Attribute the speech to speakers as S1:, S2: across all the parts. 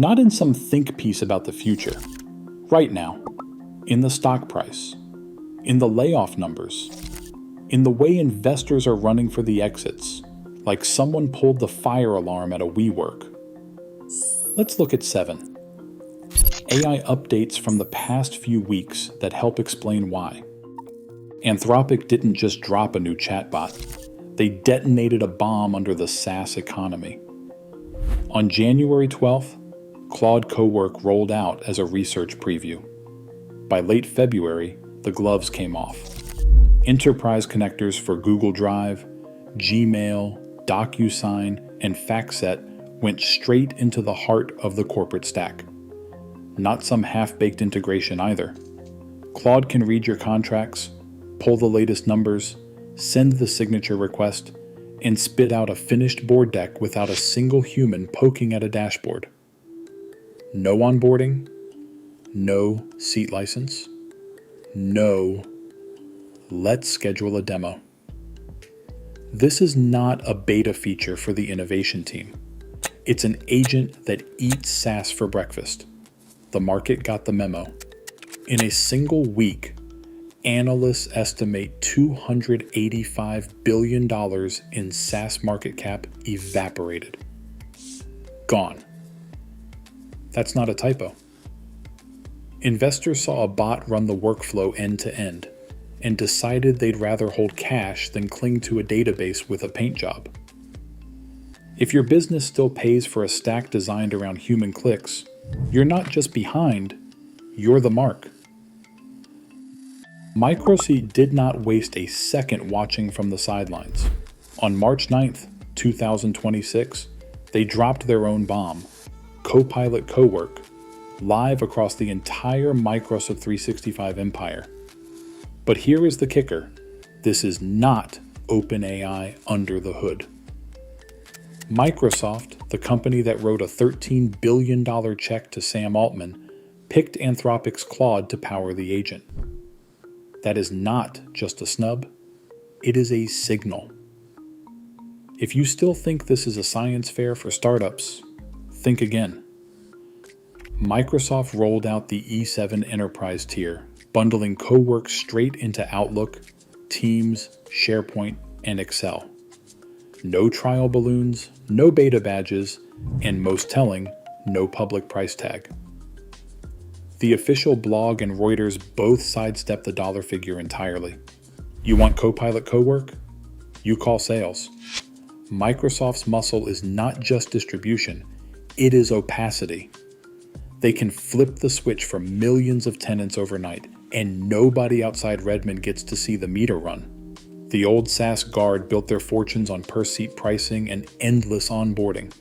S1: Not in some think piece about the future. Right now, in the stock price, in the layoff numbers, in the way investors are running for the exits, like someone pulled the fire alarm at a WeWork. Let's look at 7. AI updates from the past few weeks that help explain why. Anthropic didn't just drop a new chatbot. They detonated a bomb under the SaaS economy. On January 12th, Claude Cowork rolled out as a research preview. By late February, the gloves came off. Enterprise connectors for Google Drive, Gmail, DocuSign, and FactSet went straight into the heart of the corporate stack. Not some half-baked integration either. Claude can read your contracts, pull the latest numbers, send the signature request, and spit out a finished board deck without a single human poking at a dashboard. No onboarding, no seat license, no let's schedule a demo. This is not a beta feature for the innovation team. It's an agent that eats SaaS for breakfast. The market got the memo. In a single week, analysts estimate $285 billion in SaaS market cap evaporated. Gone. That's not a typo. Investors saw a bot run the workflow end to end and decided they'd rather hold cash than cling to a database with a paint job. If your business still pays for a stack designed around human clicks, you're not just behind, you're the mark. Microsoft did not waste a second watching from the sidelines. On March 9th, 2026, they dropped their own bomb, Copilot Cowork, live across the entire Microsoft 365 empire. But here is the kicker. This is not OpenAI under the hood. Microsoft, the company that wrote a $13 billion check to Sam Altman, picked Anthropic's Claude to power the agent. That is not just a snub, it is a signal. If you still think this is a science fair for startups, think again. Microsoft rolled out the E7 Enterprise tier, bundling Cowork straight into Outlook, Teams, SharePoint, and Excel. No trial balloons, no beta badges, and most telling, no public price tag. The official blog and Reuters both sidestep the dollar figure entirely. You want Copilot Cowork? You call sales. Microsoft's muscle is not just distribution, it is opacity. They can flip the switch for millions of tenants overnight, and nobody outside Redmond gets to see the meter run. The old SaaS guard built their fortunes on per-seat pricing and endless onboarding.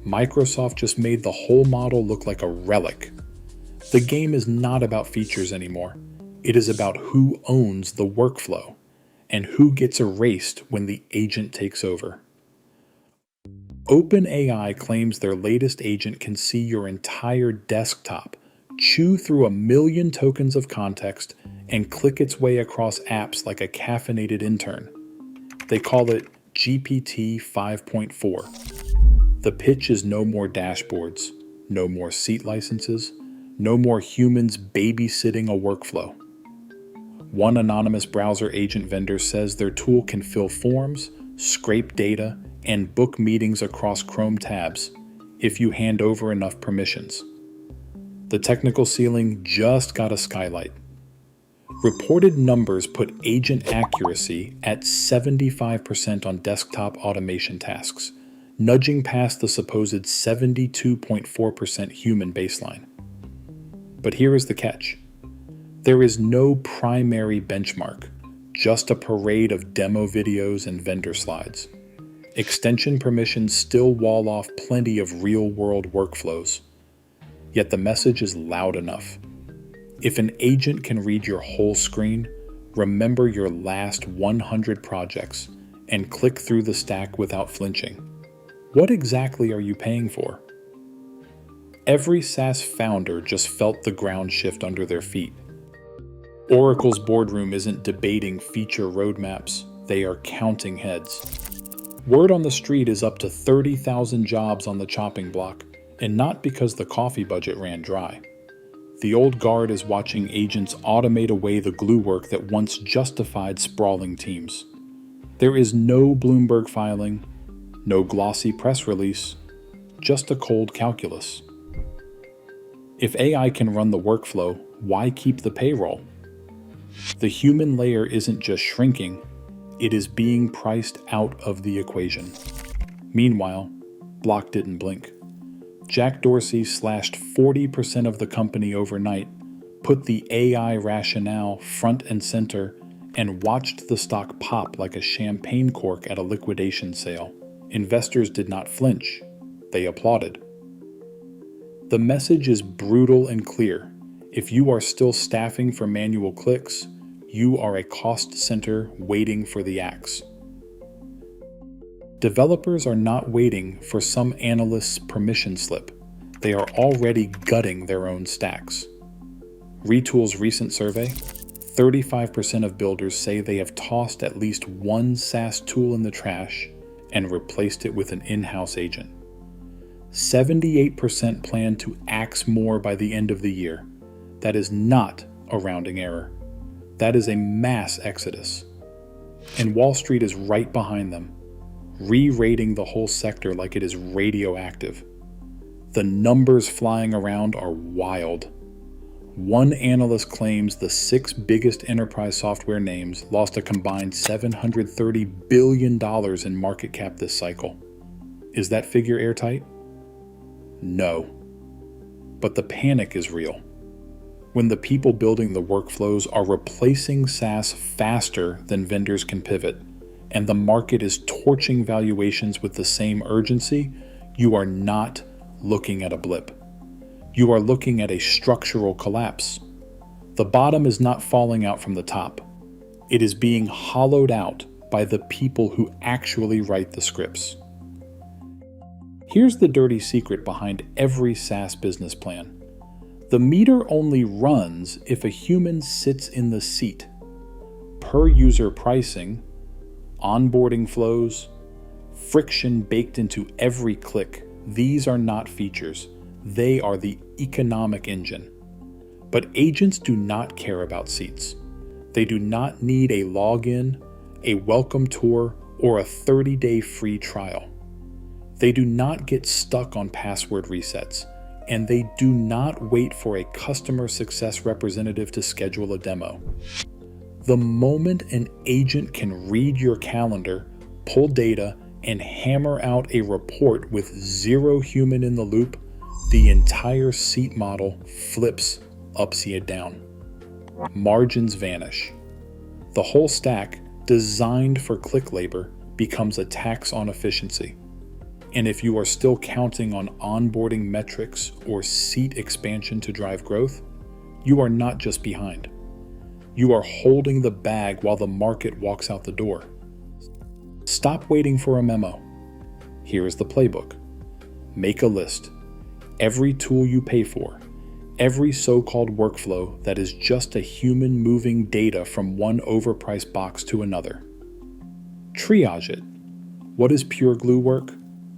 S1: Microsoft just made the whole model look like a relic. The game is not about features anymore. It is about who owns the workflow and who gets erased when the agent takes over. OpenAI claims their latest agent can see your entire desktop, chew through 1 million tokens of context, and click its way across apps like a caffeinated intern. They call it GPT 5.4. The pitch is no more dashboards, no more seat licenses, no more humans babysitting a workflow. One anonymous browser agent vendor says their tool can fill forms, scrape data, and book meetings across Chrome tabs if you hand over enough permissions. The technical ceiling just got a skylight. Reported numbers put agent accuracy at 75% on desktop automation tasks, nudging past the supposed 72.4% human baseline. But here is the catch. There is no primary benchmark, just a parade of demo videos and vendor slides. Extension permissions still wall off plenty of real-world workflows. Yet the message is loud enough. If an agent can read your whole screen, remember your last 100 projects and click through the stack without flinching. What exactly are you paying for? Every SaaS founder just felt the ground shift under their feet. Oracle's boardroom isn't debating feature roadmaps, they are counting heads. Word on the street is up to 30,000 jobs on the chopping block, And not because the coffee budget ran dry. The old guard is watching agents automate away the glue work that once justified sprawling teams. There is no Bloomberg filing, no glossy press release, just a cold calculus. If AI can run the workflow, why keep the payroll? The human layer isn't just shrinking, it is being priced out of the equation. Meanwhile, Block didn't blink. Jack Dorsey slashed 40% of the company overnight, put the AI rationale front and center, and watched the stock pop like a champagne cork at a liquidation sale. Investors did not flinch. They applauded. The message is brutal and clear. If you are still staffing for manual clicks, you are a cost center waiting for the axe. Developers are not waiting for some analyst's permission slip. They are already gutting their own stacks. Retool's recent survey, 35% of builders say they have tossed at least one SaaS tool in the trash and replaced it with an in-house agent. 78% plan to axe more by the end of the year. That is not a rounding error. That is a mass exodus. And Wall Street is right behind them, re-rating the whole sector like it is radioactive. The numbers flying around are wild. One analyst claims the 6 biggest enterprise software names lost a combined $730 billion in market cap this cycle. Is that figure airtight? No. But the panic is real. When the people building the workflows are replacing SaaS faster than vendors can pivot, and the market is torching valuations with the same urgency, you are not looking at a blip. You are looking at a structural collapse. The bottom is not falling out from the top. It is being hollowed out by the people who actually write the scripts. Here's the dirty secret behind every SaaS business plan. The meter only runs if a human sits in the seat. Per user pricing, onboarding flows, friction baked into every click. These are not features. They are the economic engine. But agents do not care about seats. They do not need a login, a welcome tour, or a 30-day free trial. They do not get stuck on password resets, and they do not wait for a customer success representative to schedule a demo. The moment an agent can read your calendar, pull data, and hammer out a report with zero human in the loop, the entire seat model flips upside down. Margins vanish. The whole stack, designed for click labor, becomes a tax on efficiency. And if you are still counting on onboarding metrics or seat expansion to drive growth, you are not just behind. You are holding the bag while the market walks out the door. Stop waiting for a memo. Here is the playbook. Make a list. Every tool you pay for, every so-called workflow that is just a human moving data from one overpriced box to another. Triage it. What is pure glue work?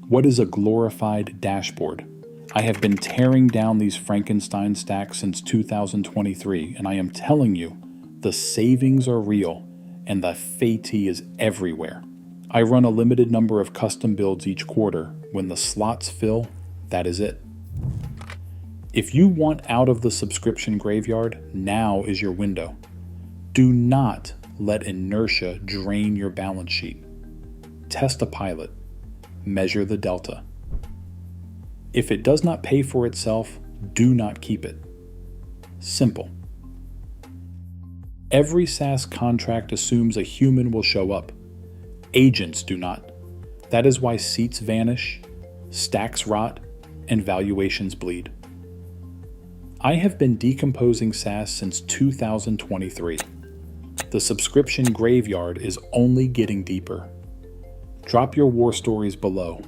S1: What is a glorified dashboard? I have been tearing down these Frankenstein stacks since 2023, and I am telling you, the savings are real, and the fatigue is everywhere. I run a limited number of custom builds each quarter. When the slots fill, that is it. If you want out of the subscription graveyard, now is your window. Do not let inertia drain your balance sheet. Test a pilot. Measure the delta. If it does not pay for itself, do not keep it. Simple. Every SaaS contract assumes a human will show up. Agents do not. That is why seats vanish, stacks rot, and valuations bleed. I have been decomposing SaaS since 2023. The subscription graveyard is only getting deeper. Drop your war stories below.